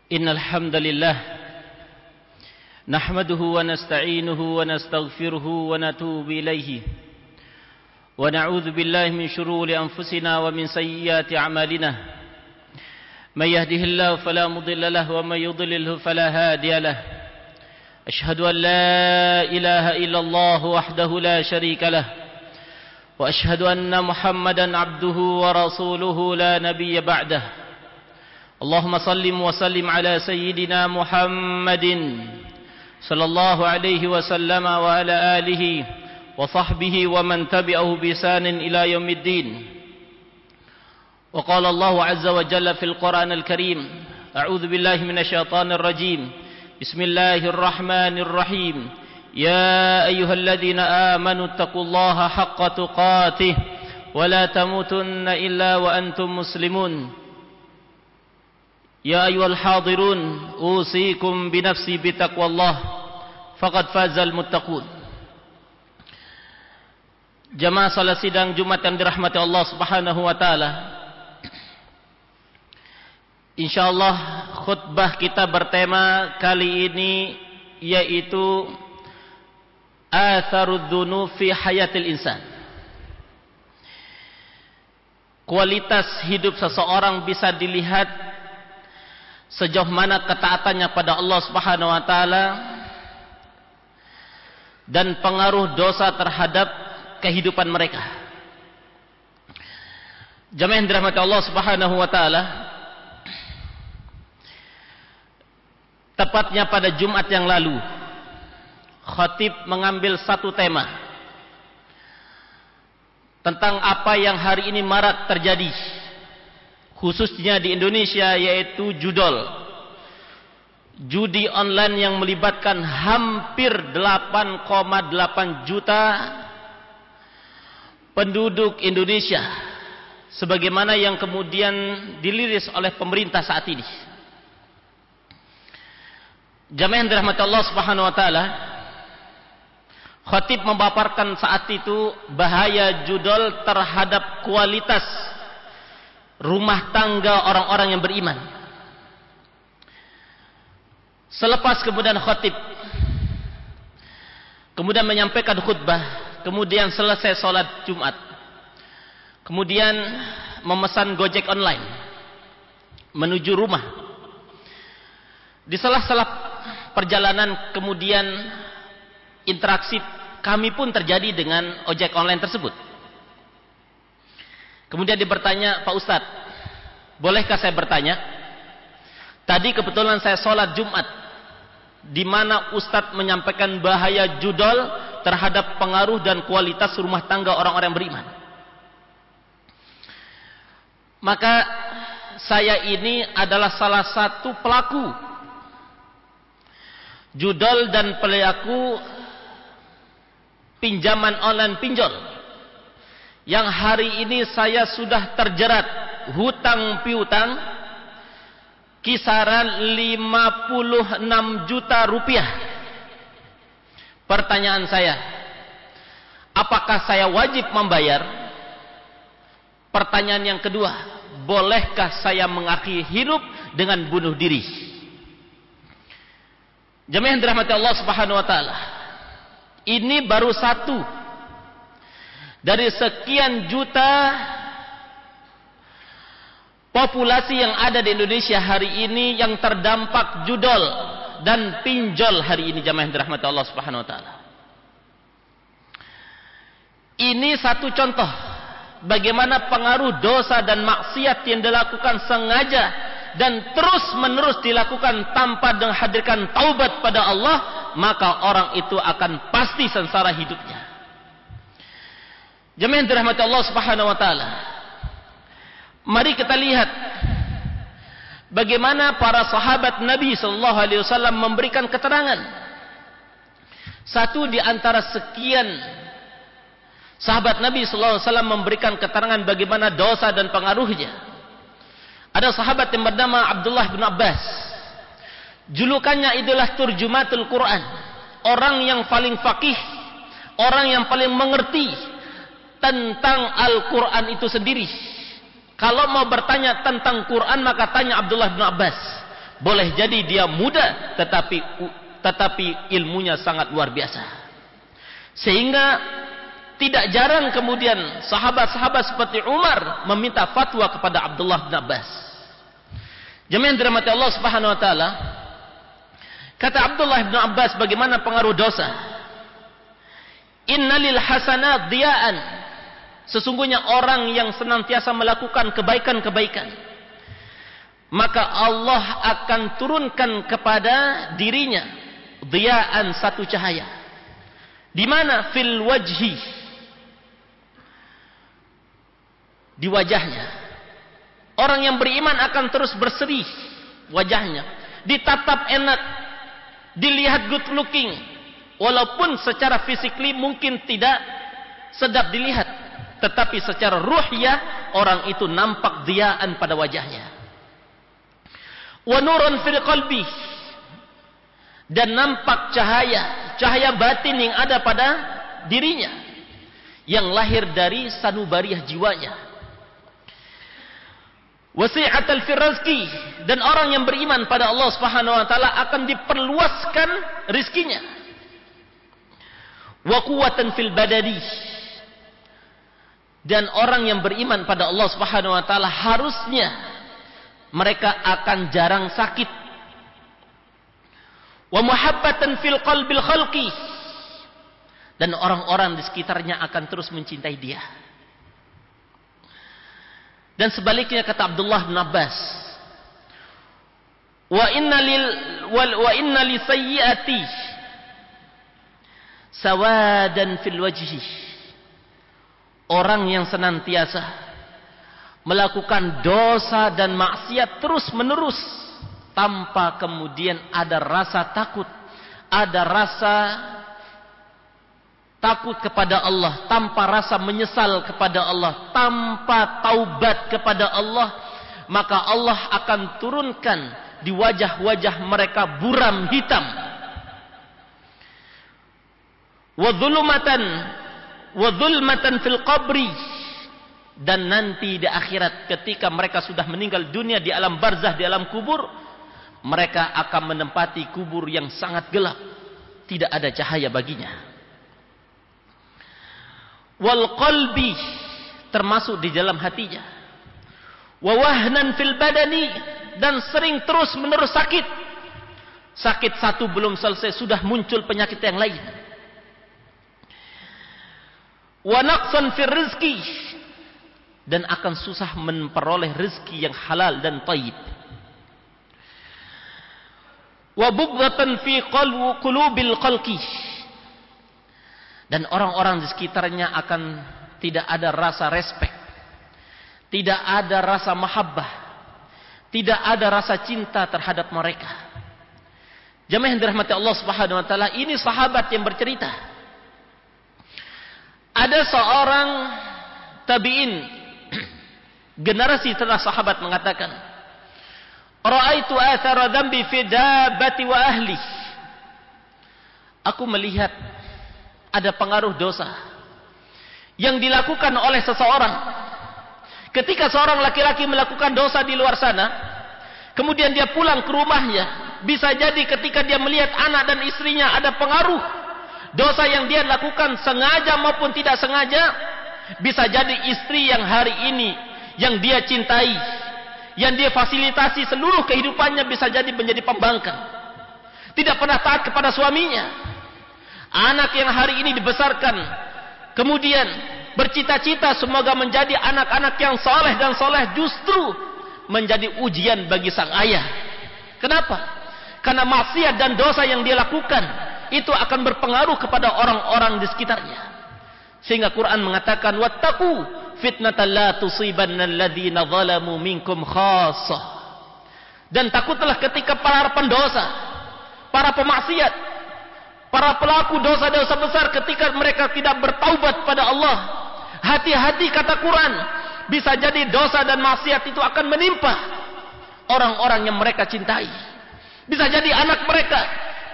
إن الحمد لله نحمده ونستعينه ونستغفره ونتوب إليه ونعوذ بالله من شرور أنفسنا ومن سيئات أعمالنا من يهده الله فلا مضل له ومن يضلله فلا هادي له أشهد أن لا إله إلا الله وحده لا شريك له وأشهد أن محمدا عبده ورسوله لا نبي بعده اللهم صل وسلم على سيدنا محمد صلى الله عليه وسلم وعلى آله وصحبه ومن تبعه بإحسان إلى يوم الدين وقال الله عز وجل في القرآن الكريم أعوذ بالله من الشيطان الرجيم بسم الله الرحمن الرحيم يا أيها الذين آمنوا اتقوا الله حق تقاته ولا تموتن إلا وأنتم مسلمون يا أيها الحاضرون أوصيكم بنفسي بتقوى الله فقد فاز المتقون. Jamaah salat sidang Jumat yang dirahmati Allah Subhanahu wa taala. Insyaallah khutbah kita bertema kali ini yaitu atharud dzunub fi hayatil insan. Kualitas hidup seseorang bisa dilihat sejauh mana ketaatannya pada Allah Subhanahu wa taala dan pengaruh dosa terhadap kehidupan mereka. Jamaah yang dirahmati Allah Subhanahu wa taala, tepatnya pada Jumat yang lalu khatib mengambil satu tema tentang apa yang hari ini marak terjadi khususnya di Indonesia, yaitu judi online yang melibatkan hampir 8,8 juta penduduk Indonesia, sebagaimana yang kemudian diliris oleh pemerintah saat ini. Jamaah yang dirahmati Allah Subhanahu wa taala, khatib memaparkan saat itu bahaya judol terhadap kualitas rumah tangga orang-orang yang beriman. Selepas kemudian khatib kemudian menyampaikan khutbah, kemudian selesai sholat Jumat, kemudian memesan Gojek online menuju rumah. Di sela-sela perjalanan kemudian interaksi kami pun terjadi dengan ojek online tersebut. Kemudian dia bertanya, Pak Ustadz, bolehkah saya bertanya? Tadi kebetulan saya sholat Jumat, di mana Ustadz menyampaikan bahaya judol terhadap pengaruh dan kualitas rumah tangga orang-orang beriman. Maka saya ini adalah salah satu pelaku judol dan pelaku pinjaman online pinjol, yang hari ini saya sudah terjerat hutang piutang kisaran 56 juta rupiah. Pertanyaan saya, apakah saya wajib membayar? Pertanyaan yang kedua, bolehkah saya mengakhiri hidup dengan bunuh diri? Jemaah yang dirahmati Allah Subhanahu wa taala, ini baru satu dari sekian juta populasi yang ada di Indonesia hari ini yang terdampak judol dan pinjol hari ini. Jamaah yang dirahmati Allah Subhanahu wa taala, ini satu contoh bagaimana pengaruh dosa dan maksiat yang dilakukan sengaja dan terus-menerus dilakukan tanpa menghadirkan taubat pada Allah, maka orang itu akan pasti sengsara hidupnya. Jemaah yang dirahmati Allah Subhanahu wa taala, mari kita lihat bagaimana para sahabat Nabi sallallahu alaihi wasallam memberikan keterangan. Satu di antara sekian sahabat Nabi sallallahu alaihi wasallam memberikan keterangan bagaimana dosa dan pengaruhnya. Ada sahabat yang bernama Abdullah bin Abbas. Julukannya adalah Turjumatul Quran, orang yang paling faqih, orang yang paling mengerti tentang Al-Quran itu sendiri. Kalau mau bertanya tentang Quran, maka tanya Abdullah bin Abbas. Boleh jadi dia muda, tetapi ilmunya sangat luar biasa. Sehingga tidak jarang kemudian sahabat-sahabat seperti Umar meminta fatwa kepada Abdullah bin Abbas. Jemaah yang dirahmati Allah Subhanahu wa taala, kata Abdullah bin Abbas bagaimana pengaruh dosa? Innalil hasanat diya'an. Sesungguhnya orang yang senantiasa melakukan kebaikan-kebaikan, maka Allah akan turunkan kepada dirinya diya'an, satu cahaya. Di mana? Fil wajhi, di wajahnya. Orang yang beriman akan terus berseri wajahnya, ditatap enak, dilihat good looking, walaupun secara fisikly mungkin tidak sedap dilihat, tetapi secara ruhiyah orang itu nampak diya'an pada wajahnya. Wa nurun fil qalbi, dan nampak cahaya batin yang ada pada dirinya, yang lahir dari sanubariah jiwanya. Wasi'atal fil rizqi, dan orang yang beriman pada Allah Subhanahu wa taala akan diperluaskan rizkinya. Wa quwwatan fil badani, dan orang yang beriman pada Allah Subhanahu wa taala harusnya mereka akan jarang sakit. Wa muhabbatan fil qalbil khalqi, dan orang-orang di sekitarnya akan terus mencintai dia. Dan sebaliknya kata Abdullah bin Abbas, wa inna li sayyiati sawadan fil wajhi. Orang yang senantiasa melakukan dosa dan maksiat terus menerus tanpa kemudian ada rasa takut, ada rasa takut kepada Allah, tanpa rasa menyesal kepada Allah, tanpa taubat kepada Allah, maka Allah akan turunkan di wajah-wajah mereka buram hitam. Wa dhulmatan fil qabri, dan nanti di akhirat ketika mereka sudah meninggal dunia di alam barzah, di alam kubur, mereka akan menempati kubur yang sangat gelap, tidak ada cahaya baginya. Wal qalbi, termasuk di dalam hatinya. Wa wahnan fil badani, dan sering terus menerus sakit. Sakit satu belum selesai sudah muncul penyakit yang lain. Wa naqsan fil rizqi, dan akan susah memperoleh rezeki yang halal dan thayyib. Wa bughdatan fi qulubil khalqi, dan orang-orang di sekitarnya akan tidak ada rasa respek, tidak ada rasa mahabbah, tidak ada rasa cinta terhadap mereka. Jemaah yang dirahmati Allah Subhanahu wa taala, ini sahabat yang bercerita. Ada seorang tabi'in, generasi setelah sahabat, mengatakan, ra'aitu athara dhanbi fi dabbati wa ahli. Aku melihat ada pengaruh dosa yang dilakukan oleh seseorang. Ketika seorang laki-laki melakukan dosa di luar sana, kemudian dia pulang ke rumahnya, bisa jadi ketika dia melihat anak dan istrinya ada pengaruh dosa yang dia lakukan sengaja maupun tidak sengaja. Bisa jadi istri yang hari ini yang dia cintai, yang dia fasilitasi seluruh kehidupannya, bisa jadi menjadi pembangkang, tidak pernah taat kepada suaminya. Anak yang hari ini dibesarkan, kemudian bercita-cita semoga menjadi anak-anak yang soleh dan soleh, justru menjadi ujian bagi sang ayah. Kenapa? Karena maksiat dan dosa yang dia lakukan itu akan berpengaruh kepada orang-orang di sekitarnya. Sehingga Quran mengatakan, wattaqu fitnatan la tusibanna alladhina zalamu minkum khassah. Dan takutlah ketika para pendosa, para pemaksiat, para pelaku dosa-dosa besar, ketika mereka tidak bertaubat pada Allah. Hati-hati kata Quran, bisa jadi dosa dan maksiat itu akan menimpa orang-orang yang mereka cintai. Bisa jadi anak mereka,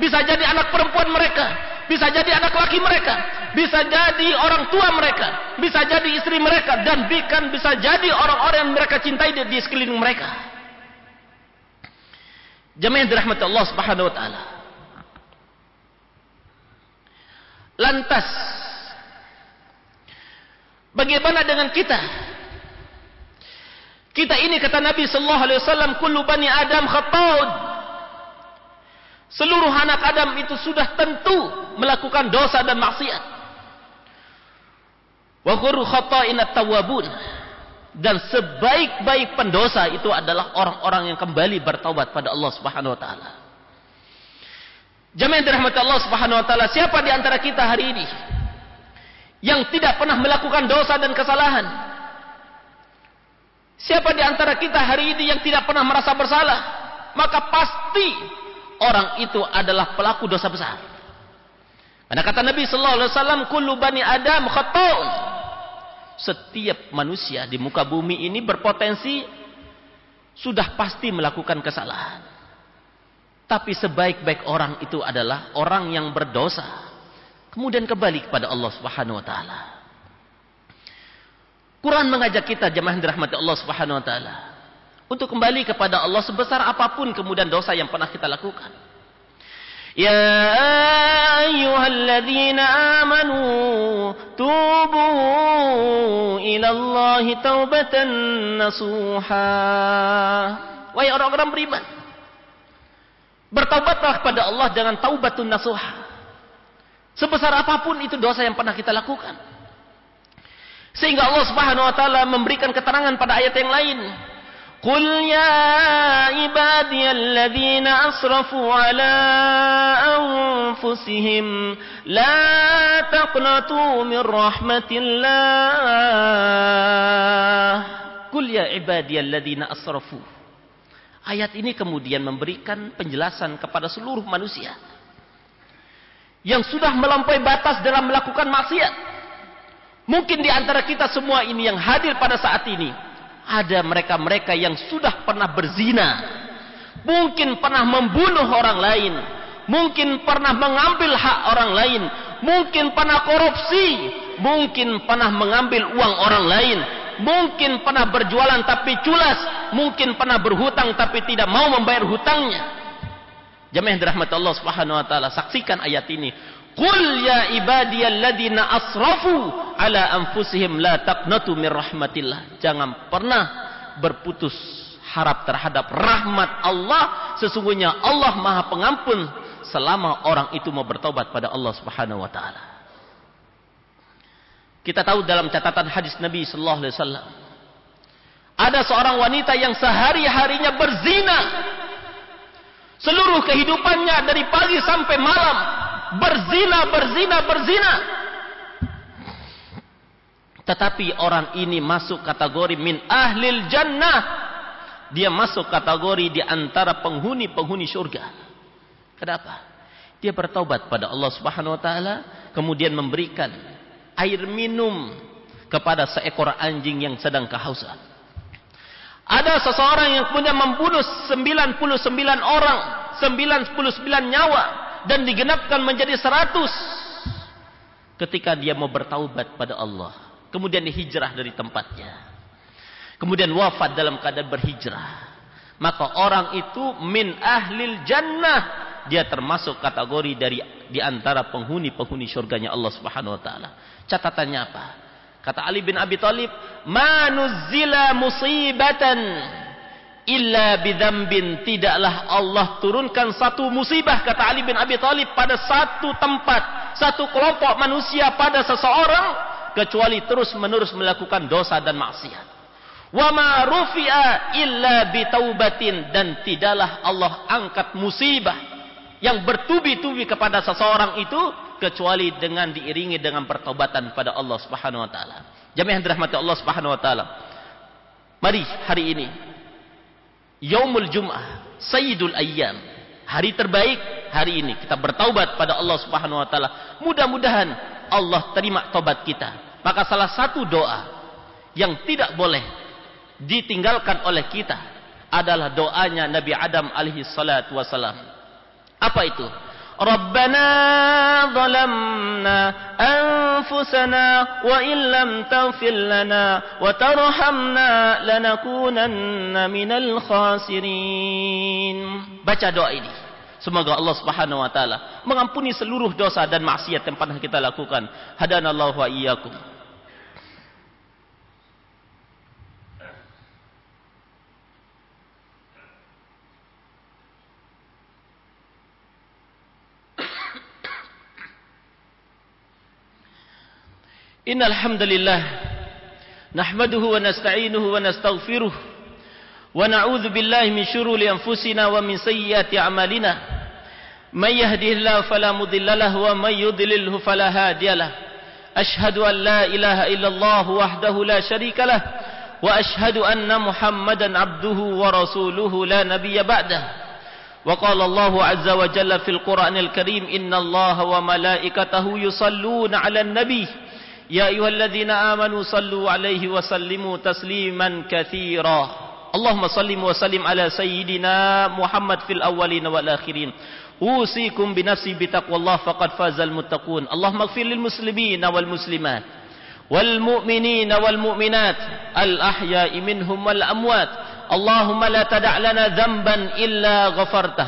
bisa jadi anak perempuan mereka, bisa jadi anak laki mereka, bisa jadi orang tua mereka, bisa jadi istri mereka, dan bisa jadi orang-orang yang mereka cintai di sekeliling mereka. Jemaah yang dirahmati Allah Subhanahu wa taala. Lantas bagaimana dengan kita? Kita ini kata Nabi sallallahu alaihi wasallam, kullu bani Adam khata'un. Seluruh anak Adam itu sudah tentu melakukan dosa dan maksiat. Wa khairu khata'in at-tawwabun. Dan sebaik-baik pendosa itu adalah orang-orang yang kembali bertaubat pada Allah Subhanahu wa taala. Jemaah yang dirahmati Allah Subhanahu wa taala, siapa di antara kita hari ini yang tidak pernah melakukan dosa dan kesalahan? Siapa di antara kita hari ini yang tidak pernah merasa bersalah? Maka pasti orang itu adalah pelaku dosa besar. Karena kata Nabi sallallahu alaihi wasallam, kullu bani Adam khata'un. Setiap manusia di muka bumi ini berpotensi sudah pasti melakukan kesalahan. Tapi sebaik-baik orang itu adalah orang yang berdosa kemudian kembali kepada Allah Subhanahu wa taala. Quran mengajak kita jemaah dirahmati Allah Subhanahu wa taala untuk kembali kepada Allah sebesar apapun kemudian dosa yang pernah kita lakukan. Ya ayyuhalladzina amanu tubu ila Allahi taubatan nasuha. Wahai orang-orang beriman, bertaubatlah kepada Allah dengan taubatun nasuha. Sebesar apapun itu dosa yang pernah kita lakukan. Sehingga Allah Subhanahu wa taala memberikan keterangan pada ayat yang lain. Qul ya ibadiyalladzina asrafu ala anfusihim la taqnatu min rahmatillah. Qul ya ibadiyalladzina asrafu. Ayat ini kemudian memberikan penjelasan kepada seluruh manusia yang sudah melampaui batas dalam melakukan maksiat. Mungkin di antara kita semua ini yang hadir pada saat ini, ada mereka-mereka yang sudah pernah berzina, mungkin pernah membunuh orang lain, mungkin pernah mengambil hak orang lain, mungkin pernah korupsi, mungkin pernah mengambil uang orang lain, mungkin pernah berjualan tapi culas, mungkin pernah berhutang tapi tidak mau membayar hutangnya. Jemaah dirahmati Allah Subhanahu wa taala, saksikan ayat ini. Qul ya ibadiyalladzina asrafu ala anfusihim la taqnatu min rahmatillah. Jangan pernah berputus harap terhadap rahmat Allah. Sesungguhnya Allah Maha Pengampun selama orang itu mau bertobat pada Allah Subhanahu wa taala. Kita tahu dalam catatan hadis Nabi sallallahu alaihi wasallam, ada seorang wanita yang sehari-harinya berzina. Seluruh kehidupannya dari pagi sampai malam berzina. Tetapi orang ini masuk kategori min ahlil jannah. Dia masuk kategori di antara penghuni-penghuni surga. Kenapa? Dia bertaubat pada Allah Subhanahu wa taala, kemudian memberikan air minum kepada seekor anjing yang sedang kehausan. Ada seseorang yang punya membunuh 99 orang, 99 nyawa, dan digenapkan menjadi 100. Ketika dia mau bertaubat pada Allah, kemudian hijrah dari tempatnya, kemudian wafat dalam keadaan berhijrah, maka orang itu min ahlil jannah. Dia termasuk kategori di antara penghuni-penghuni surganya Allah Subhanahu wa taala. Catatannya apa? Kata Ali bin Abi Thalib, "Ma nuzzila musibatan illa bidzambin." Tidaklah Allah turunkan satu musibah, kata Ali bin Abi Thalib, pada satu tempat, satu kelompok manusia, pada seseorang, kecuali terus-menerus melakukan dosa dan maksiat. Wa ma rufi'a illa bitaubatin. Dan tidaklah Allah angkat musibah yang bertubi-tubi kepada seseorang itu kecuali dengan diiringi dengan pertobatan pada Allah Subhanahu wa taala. Jemaah yang dirahmati Allah Subhanahu wa taala, mari hari ini Yaumul Jum'ah, Sayyidul Ayyam, hari terbaik hari ini kita bertaubat pada Allah Subhanahu wa taala. Mudah-mudahan Allah terima taubat kita. Maka salah satu doa yang tidak boleh ditinggalkan oleh kita adalah doanya Nabi Adam alaihi salatu wasalam. Apa itu? ربنا ظلمنا أنفسنا وإن لم تغفر لنا وترحمنا لنكونن من الخاسرين. Baca doa ini. Semoga Allah Subhanahu wa taala mengampuni seluruh dosa dan maksiat yang pernah kita lakukan. Hadanallahu wa iyyakum. Innal hamdalillah nahmaduhu wa nasta'inuhu wa nastaghfiruh wa na'udzu billahi min shururi anfusina wa min sayyiati a'malina may yahdihillahu fala mudilla lahu wa may yudlilhu fala hadiya lahu ashhadu an la ilaha illallah wahdahu la syarika lah wa ashhadu anna muhammadan abduhu wa rasuluhu la nabiyya ba'dahu wa qala Allahu azza wa jalla fil Qur'anil Karim innallaha wa malaikatahu yusalluna 'alan nabiy يا أيها الذين آمنوا صلوا عليه وسلموا تسليما كثيرا اللهم صل وسلم على سيدنا محمد في الأولين والآخرين أوصيكم بنفسي بتقوى الله فقد فاز المتقون اللهم اغفر للمسلمين والمسلمات والمؤمنين والمؤمنات الأحياء منهم والأموات اللهم لا تدع لنا ذنبا إلا غفرته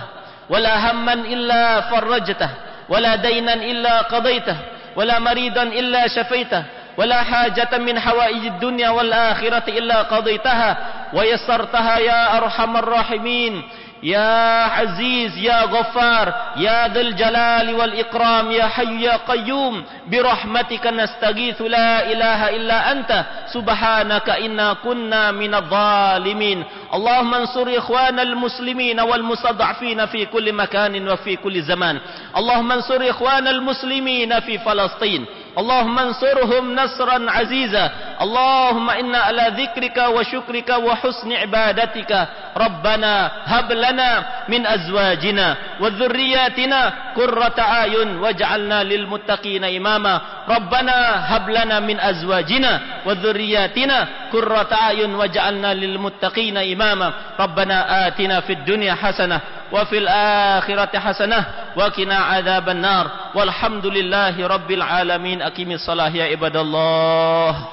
ولا هما إلا فرجته ولا دينا إلا قضيته ولا مريضا إلا شفيته ولا حاجة من حوائج الدنيا والآخرة إلا قضيتها ويسرتها يا أرحم الراحمين يا عزيز يا غفار يا ذا الجلال والإكرام يا حي يا قيوم برحمتك نستغيث لا إله إلا أنت سبحانك إنا كنا من الظالمين اللهم انصر إخوان المسلمين والمستضعفين في كل مكان وفي كل زمان اللهم انصر إخوان المسلمين في فلسطين اللهم انصرهم نصرا عزيزا اللهم إنا على ذكرك وشكرك وحسن عبادتك ربنا هب لنا من أزواجنا وذرياتنا قرة أعين واجعلنا للمتقين إماما ربنا هب لنا من أزواجنا وذرياتنا قرة أعين واجعلنا للمتقين إماما ربنا آتنا في الدنيا حسنة وفي الآخرة حسنة وقنا عذاب النار والحمد لله رب العالمين أقيم الصلاة يا عباد الله